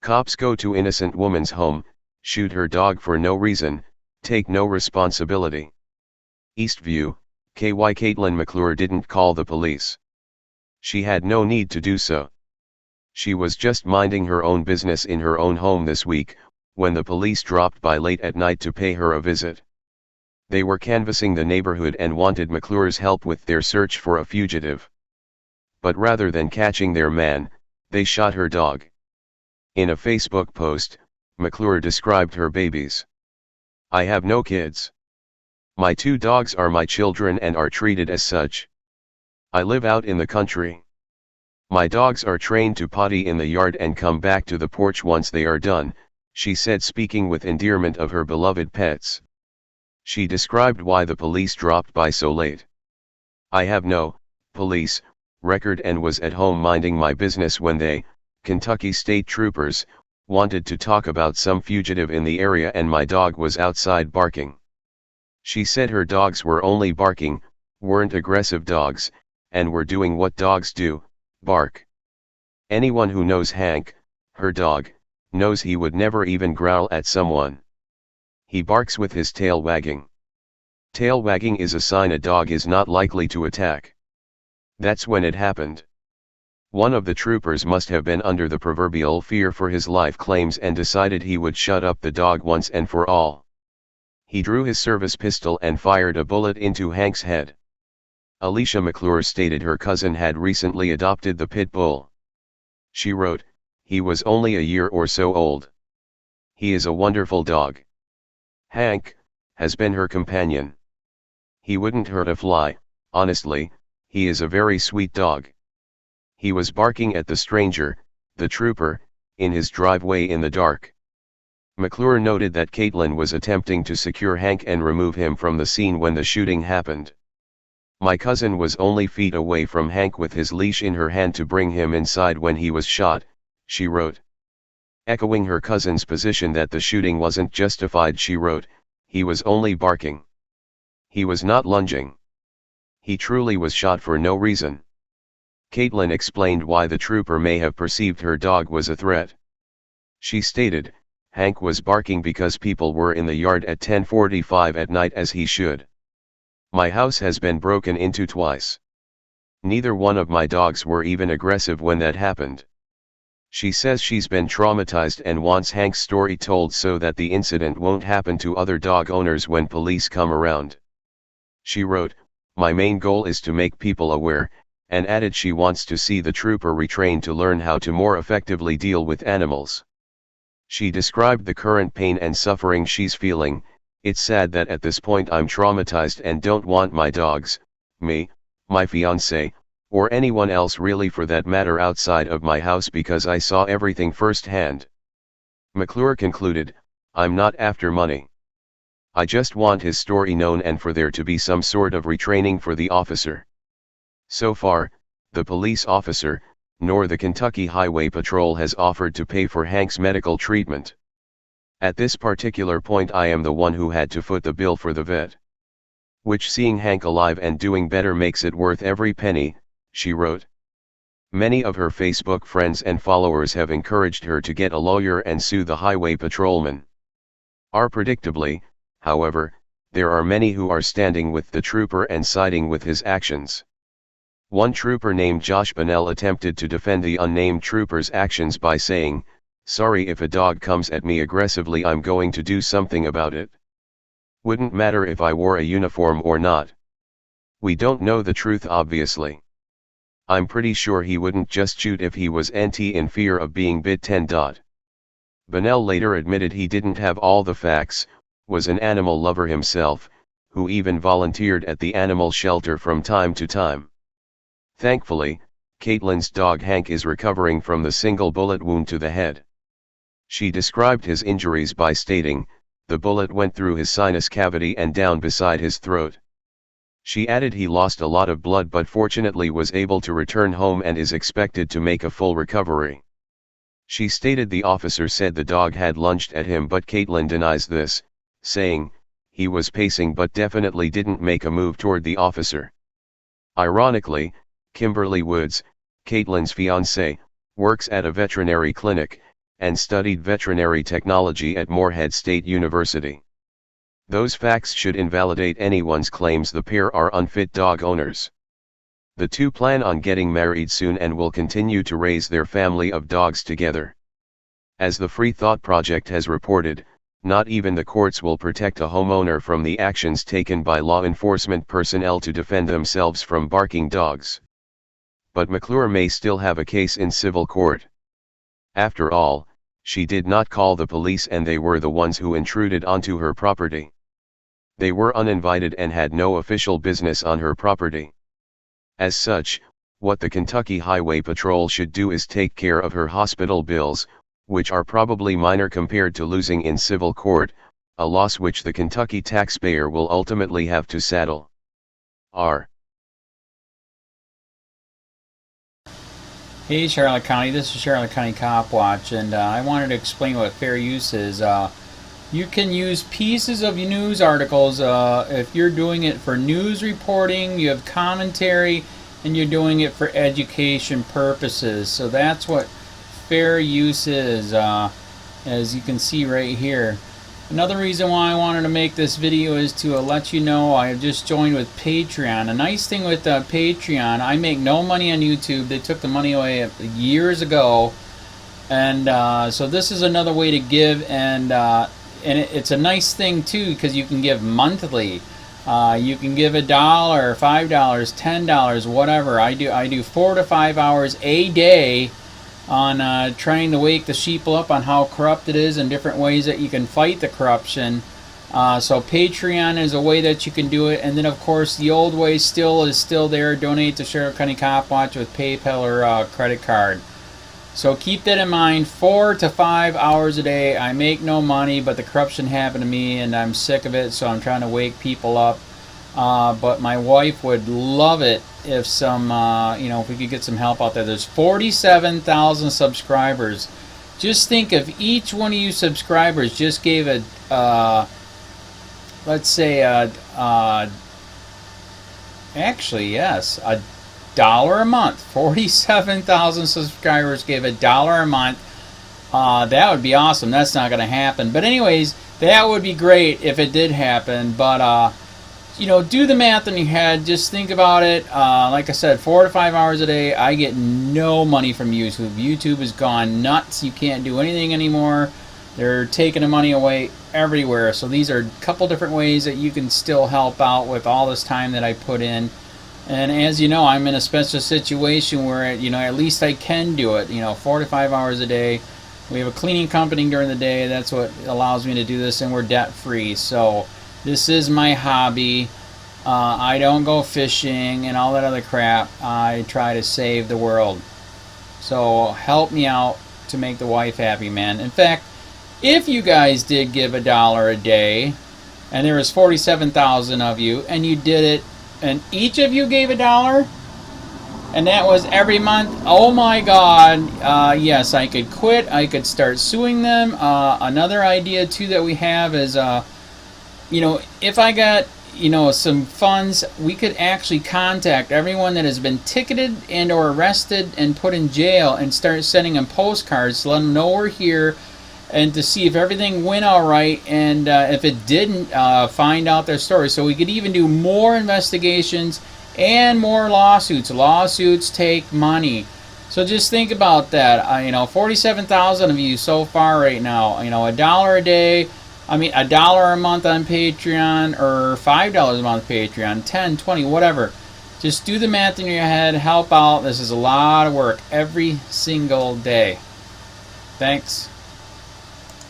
Cops go to innocent woman's home, shoot her dog for no reason, take no responsibility. Eastview, KY Caitlin McClure didn't call the police. She had no need to do so. She was just minding her own business in her own home this week, when the police dropped by late at night to pay her a visit. They were canvassing the neighborhood and wanted McClure's help with their search for a fugitive. But rather than catching their man, they shot her dog. In a Facebook post, McClure described her babies. "I have no kids. My 2 dogs are my children and are treated as such. I live out in the country. My dogs are trained to potty in the yard and come back to the porch once they are done," she said, speaking with endearment of her beloved pets. She described why the police dropped by so late. "I have no police record and was at home minding my business when they, Kentucky State Troopers, wanted to talk about some fugitive in the area and my dog was outside barking." She said her dogs were only barking, weren't aggressive dogs, and were doing what dogs do, bark. Anyone who knows Hank, her dog, knows he would never even growl at someone. He barks with his tail wagging. Tail wagging is a sign a dog is not likely to attack. That's when it happened. One of the troopers must have been under the proverbial fear for his life claims and decided he would shut up the dog once and for all. He drew his service pistol and fired a bullet into Hank's head. Alicia McClure stated her cousin had recently adopted the pit bull. She wrote, "He was only a year or so old. He is a wonderful dog. Hank has been her companion. He wouldn't hurt a fly, honestly, he is a very sweet dog. He was barking at the stranger, the trooper, in his driveway in the dark." McClure noted that Caitlin was attempting to secure Hank and remove him from the scene when the shooting happened. "My cousin was only feet away from Hank with his leash in her hand to bring him inside when he was shot," she wrote. Echoing her cousin's position that the shooting wasn't justified, she wrote, "He was only barking. He was not lunging. He truly was shot for no reason." Caitlin explained why the trooper may have perceived her dog was a threat. She stated, "Hank was barking because people were in the yard at 10:45 at night as he should. My house has been broken into twice. Neither one of my dogs were even aggressive when that happened." She says she's been traumatized and wants Hank's story told so that the incident won't happen to other dog owners when police come around. She wrote, "My main goal is to make people aware," and added she wants to see the trooper retrained to learn how to more effectively deal with animals. She described the current pain and suffering she's feeling. "It's sad that at this point I'm traumatized and don't want my dogs, me, my fiancé, or anyone else really for that matter outside of my house because I saw everything firsthand." McClure concluded, "I'm not after money. I just want his story known and for there to be some sort of retraining for the officer." So far, the police officer, nor the Kentucky Highway Patrol has offered to pay for Hank's medical treatment. "At this particular point I am the one who had to foot the bill for the vet. Which seeing Hank alive and doing better makes it worth every penny," she wrote. Many of her Facebook friends and followers have encouraged her to get a lawyer and sue the highway patrolman. Predictably, however, there are many who are standing with the trooper and siding with his actions. One trooper named Josh Bunnell attempted to defend the unnamed trooper's actions by saying, "Sorry if a dog comes at me aggressively, I'm going to do something about it. Wouldn't matter if I wore a uniform or not. We don't know the truth obviously. I'm pretty sure he wouldn't just shoot if he was in fear of being bit 10. Bunnell later admitted he didn't have all the facts, was an animal lover himself, who even volunteered at the animal shelter from time to time. Thankfully, Caitlin's dog Hank is recovering from the single bullet wound to the head. She described his injuries by stating, "The bullet went through his sinus cavity and down beside his throat." She added he lost a lot of blood but fortunately was able to return home and is expected to make a full recovery. She stated the officer said the dog had lunged at him but Caitlin denies this, saying, "He was pacing but definitely didn't make a move toward the officer." Ironically, Kimberly Woods, Caitlin's fiancée, works at a veterinary clinic, and studied veterinary technology at Morehead State University. Those facts should invalidate anyone's claims the pair are unfit dog owners. The two plan on getting married soon and will continue to raise their family of dogs together. As the Free Thought Project has reported, not even the courts will protect a homeowner from the actions taken by law enforcement personnel to defend themselves from barking dogs. But McClure may still have a case in civil court. After all, she did not call the police and they were the ones who intruded onto her property. They were uninvited and had no official business on her property. As such, what the Kentucky Highway Patrol should do is take care of her hospital bills, which are probably minor compared to losing in civil court, a loss which the Kentucky taxpayer will ultimately have to saddle. Hey Charlotte County, this is Charlotte County COPWATCH, and I wanted to explain what fair use is. You can use pieces of news articles if you're doing it for news reporting, you have commentary, and you're doing it for education purposes. So that's what fair use is, as you can see right here. Another reason why I wanted to make this video is to let you know I have just joined with Patreon. A nice thing with Patreon, I make no money on YouTube. They took the money away years ago, and so this is another way to give, and it's a nice thing too because you can give monthly. You can give $1, $5, $10, whatever. I do 4 to 5 hours a day on trying to wake the sheeple up on how corrupt it is and different ways that you can fight the corruption. So Patreon is a way that you can do it, and then of course the old way is still there. Donate to Charlotte County COPWATCH with PayPal or credit card. So keep that in mind. 4 to 5 hours a day. I make no money, but the corruption happened to me and I'm sick of it, so I'm trying to wake people up. But my wife would love it if if we could get some help out there. There's 47,000 subscribers. Just think if each one of you subscribers just gave let's say actually yes, $1 a month. 47,000 subscribers gave $1 a month. That would be awesome. That's not going to happen. But anyways, that would be great if it did happen. But do the math in your head. Just think about it. Like I said, 4 to 5 hours a day. I get no money from YouTube. YouTube has gone nuts. You can't do anything anymore. They're taking the money away everywhere. So these are a couple different ways that you can still help out with all this time that I put in. And as you know, I'm in a special situation where, at least I can do it. 4 to 5 hours a day. We have a cleaning company during the day. That's what allows me to do this, and we're debt free. So this is my hobby. I don't go fishing and all that other crap. I try to save the world. So help me out to make the wife happy, man. In fact, if you guys did give $1 a day, and there was 47,000 of you, and you did it, and each of you gave $1, and that was every month, oh my God, yes, I could quit. I could start suing them. Another idea too that we have is, if I got, some funds, we could actually contact everyone that has been ticketed and or arrested and put in jail and start sending them postcards to let them know we're here, and to see if everything went all right, and if it didn't, find out their story. So we could even do more investigations and more lawsuits. Lawsuits take money. So just think about that. 47,000 of you so far right now. $1 a day. $1 a month on Patreon, or $5 a month Patreon, 10, 20, whatever. Just do the math in your head. Help out. This is a lot of work every single day. Thanks.